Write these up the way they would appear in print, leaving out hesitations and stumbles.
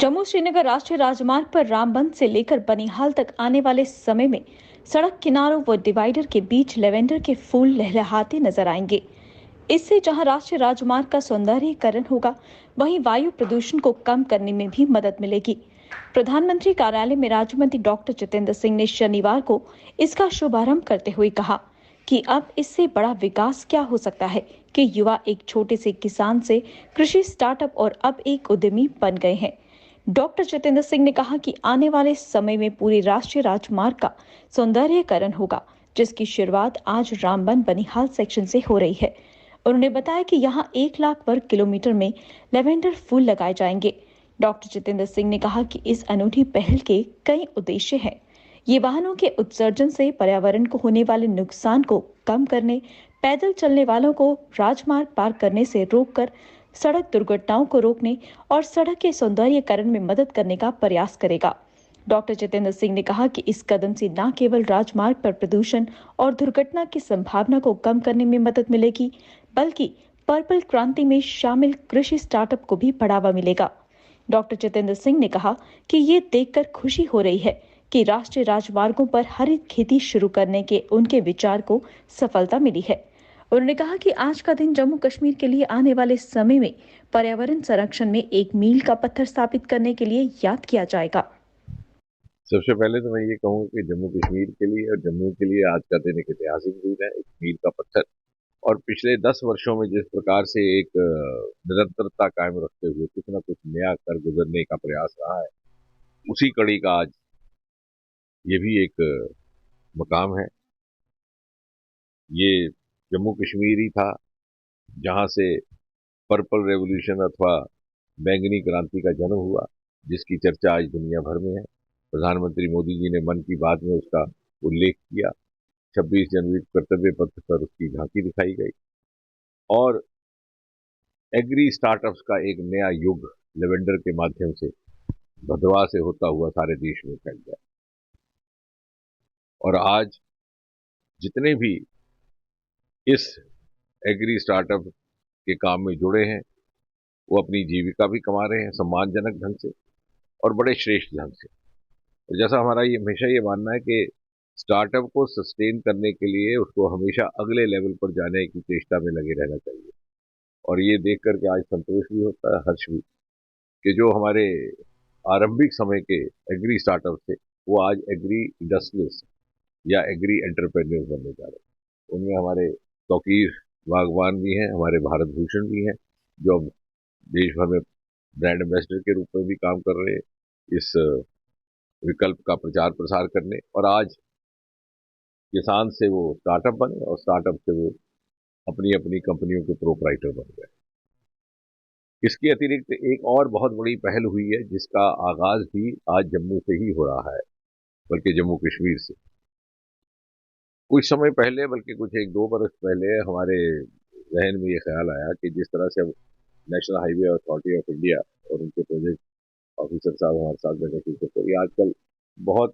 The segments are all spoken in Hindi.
जम्मू श्रीनगर राष्ट्रीय राजमार्ग पर रामबन से लेकर बनिहाल तक आने वाले समय में सड़क किनारों व डिवाइडर के बीच लेवेंडर के फूल लहलहाते नजर आएंगे। इससे जहां राष्ट्रीय राजमार्ग का सौंदर्यीकरण होगा, वहीं वायु प्रदूषण को कम करने में भी मदद मिलेगी। प्रधानमंत्री कार्यालय में राज्य मंत्री डॉक्टर जितेंद्र सिंह ने शनिवार को इसका शुभारंभ करते हुए कहा कि अब इससे बड़ा विकास क्या हो सकता है कि युवा एक छोटे से किसान से कृषि स्टार्टअप और अब एक उद्यमी बन गए हैं। डॉक्टर जितेंद्र सिंह ने कहा कि आने वाले समय में पूरे राष्ट्रीय राजमार्ग का सौंदर्यीकरण होगा, जिसकी शुरुआत आज रामबन बनिहाल सेक्शन से हो रही है। उन्होंने बताया कि यहां 1 लाख वर्ग किलोमीटर में लेवेंडर फूल लगाए जाएंगे। डॉक्टर जितेंद्र सिंह ने कहा कि इस अनूठी पहल के कई उद्देश्य हैं। ये वाहनों के उत्सर्जन से पर्यावरण को होने वाले नुकसान को कम करने, पैदल चलने वालों को राजमार्ग पार करने से रोककर सड़क दुर्घटनाओं को रोकने और सड़क के सौंदर्यीकरण में मदद करने का प्रयास करेगा। डॉक्टर जितेंद्र सिंह ने कहा कि इस कदम से न केवल राजमार्ग पर प्रदूषण और दुर्घटना की संभावना को कम करने में मदद मिलेगी, बल्कि पर्पल क्रांति में शामिल कृषि स्टार्टअप को भी बढ़ावा मिलेगा। डॉक्टर जितेंद्र सिंह ने कहा कि ये देखकर खुशी हो रही है कि राष्ट्रीय राजमार्गों पर हरित खेती शुरू करने के उनके विचार को सफलता मिली है। उन्होंने कहा कि आज का दिन जम्मू कश्मीर के लिए आने वाले समय में पर्यावरण संरक्षण में एक मील का पत्थर स्थापित करने के लिए याद किया जाएगा। सबसे पहले तो मैं ये कहूँगा कि जम्मू कश्मीर के लिए और जम्मू के लिए आज का दिन एक ऐतिहासिक दिन है, एक मील का पत्थर। और पिछले 10 वर्षों में जिस प्रकार से एक निरंतरता कायम रखते हुए कुछ ना कुछ नया कर गुजरने का प्रयास रहा है, उसी कड़ी का आज ये भी एक मकाम है। ये जम्मू कश्मीर ही था जहां से पर्पल रेवोल्यूशन अथवा बैंगनी क्रांति का जन्म हुआ, जिसकी चर्चा आज दुनिया भर में है। प्रधानमंत्री मोदी जी ने मन की बात में उसका उल्लेख किया। 26 जनवरी को कर्तव्य पथ पर उसकी झांकी दिखाई गई और एग्री स्टार्टअप्स का एक नया युग लेवेंडर के माध्यम से भदवा से होता हुआ सारे देश में फैल गया। और आज जितने भी इस एग्री स्टार्टअप के काम में जुड़े हैं, वो अपनी जीविका भी कमा रहे हैं सम्मानजनक ढंग से और बड़े श्रेष्ठ ढंग से। और जैसा हमारा ये हमेशा ये मानना है कि स्टार्टअप को सस्टेन करने के लिए उसको हमेशा अगले लेवल पर जाने की चेष्टा में लगे रहना चाहिए। और ये देख करके आज संतोष भी होता है, हर्ष भी, कि जो हमारे आरंभिक समय के एग्री स्टार्टअप थे, वो आज एग्री इंडस्ट्रियलिस्ट या एग्री एंटरप्रेन्योर्स बनने जा रहे हैं। उनमें हमारे तौकीर बागवान भी हैं, हमारे भारत भूषण भी हैं, जो अब देश भर में ब्रांड एम्बेसडर के रूप में भी काम कर रहे हैं इस विकल्प का प्रचार प्रसार करने। और आज किसान से वो स्टार्टअप बने और स्टार्टअप से वो अपनी अपनी कंपनियों के प्रोपराइटर बन गए। इसके अतिरिक्त एक और बहुत बड़ी पहल हुई है, जिसका आगाज भी आज जम्मू से ही हो रहा है, बल्कि जम्मू कश्मीर से। कुछ समय पहले, बल्कि कुछ 1-2 बरस पहले हमारे जहन में ये ख्याल आया कि जिस तरह से अब national highway authority of India और उनके प्रोजेक्ट ऑफिसर साहब हमारे साथ बैठे थे, तो ये आजकल बहुत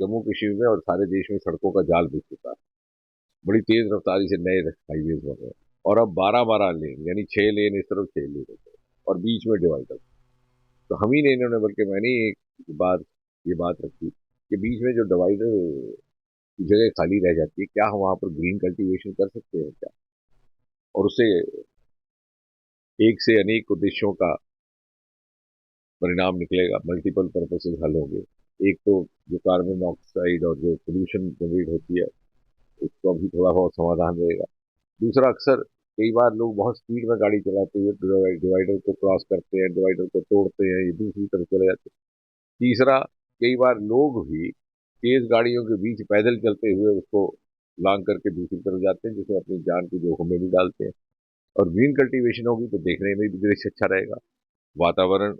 जम्मू कश्मीर में और सारे देश में सड़कों का जाल बिछ चुका है। बड़ी तेज रफ्तारी से नए हाईवेज बन रहे हैं और अब 12-12 लेन, यानी 6 लेन इस तरफ 6 लेन इस तरफ, और बीच में डिवाइडर। तो हम ही ने इन्होंने, बल्कि मैंने एक बार ये बात रखी कि बीच में जो डिवाइडर की जगह खाली रह जाती है, क्या हम वहां पर ग्रीन कल्टीवेशन कर सकते हैं क्या? और उससे एक से अनेक उद्देश्यों का परिणाम निकलेगा, मल्टीपल पर्पसेस हल होंगे। एक तो जो कार्बन ऑक्साइड और जो पोल्यूशन जनरेट होती है, उसका भी थोड़ा बहुत समाधान रहेगा। दूसरा, अक्सर कई बार लोग बहुत स्पीड में गाड़ी चलाते हुए डिवाइडर को क्रॉस करते हैं, डिवाइडर को तोड़ते हैं, ये दूसरी तरफ चले जाते हैं। तीसरा, कई बार लोग भी तेज गाड़ियों के बीच पैदल चलते हुए उसको लांग करके दूसरी तरफ जाते हैं, जिसमें अपनी जान की जोखिम में भी डालते हैं। और ग्रीन कल्टीवेशन होगी तो देखने में भी दृश्य अच्छा रहेगा, वातावरण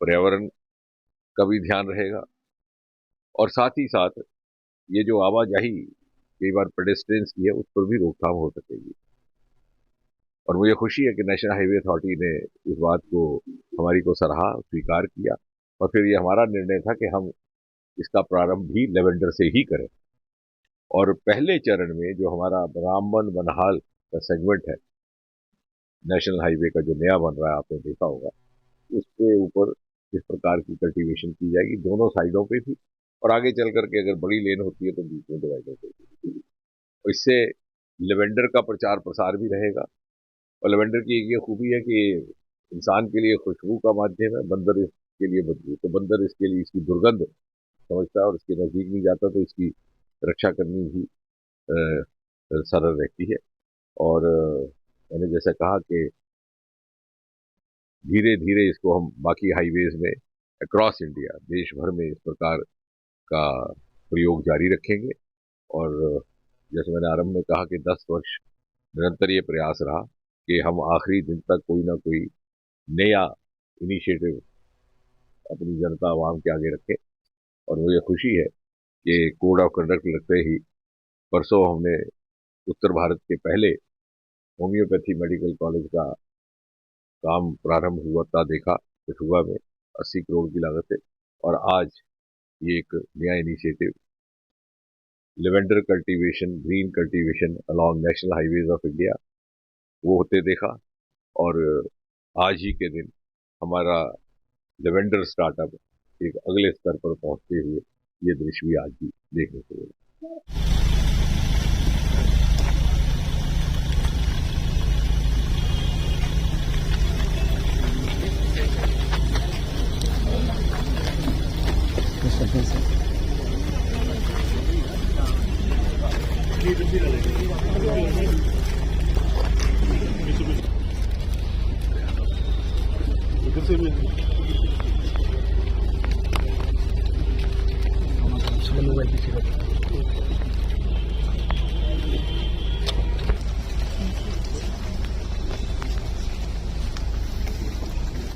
पर्यावरण का भी ध्यान रहेगा, और साथ ही साथ ये जो आवाजाही कई बार पेडेस्ट्रियंस की है, उस पर भी रोकथाम हो सकेगी। और मुझे खुशी है कि नेशनल हाईवे अथॉरिटी ने इस बात को हमारी को सराहा, स्वीकार किया, और फिर ये हमारा निर्णय था कि हम इसका प्रारंभ भी लेवेंडर से ही करें। और पहले चरण में जो हमारा रामबन बनहाल का सेगमेंट है नेशनल हाईवे का, जो नया बन रहा है, आपने देखा होगा, उसके ऊपर इस प्रकार की कल्टीवेशन की जाएगी दोनों साइडों पे भी, और आगे चल करके अगर बड़ी लेन होती है तो बीच में डिवाइडर पे भी। और इससे लेवेंडर का प्रचार प्रसार भी रहेगा। और लेवेंडर की एक ये खूबी है कि इंसान के लिए खुशबू का माध्यम है, बंदर इसके लिए बदबू। तो बंदर इसके लिए इसकी दुर्गंध समझता है और इसके नजदीक नहीं जाता, तो इसकी रक्षा करनी भी सरल रहती है। और मैंने जैसा कहा कि धीरे धीरे इसको हम बाकी हाईवेज में अक्रॉस इंडिया देश भर में इस प्रकार का प्रयोग जारी रखेंगे। और जैसे मैंने आरंभ में कहा कि 10 वर्ष निरंतर ये प्रयास रहा कि हम आखिरी दिन तक कोई ना कोई नया इनिशिएटिव अपनी जनता आवाम के आगे रखें। और मुझे खुशी है कि कोड ऑफ कंडक्ट लगते ही परसों हमने उत्तर भारत के पहले होम्योपैथी मेडिकल कॉलेज का काम प्रारंभ हुआ देखा कठुआ में 80 करोड़ की लागत से। और आज ये एक नया initiative lavender cultivation, green cultivation along national highways of India, वो होते देखा। और आज ही के दिन हमारा लेवेंडर स्टार्टअप एक अगले स्तर पर पहुंचते हुए ये दृश्य भी आज भी देखने को मिला। मोबाइल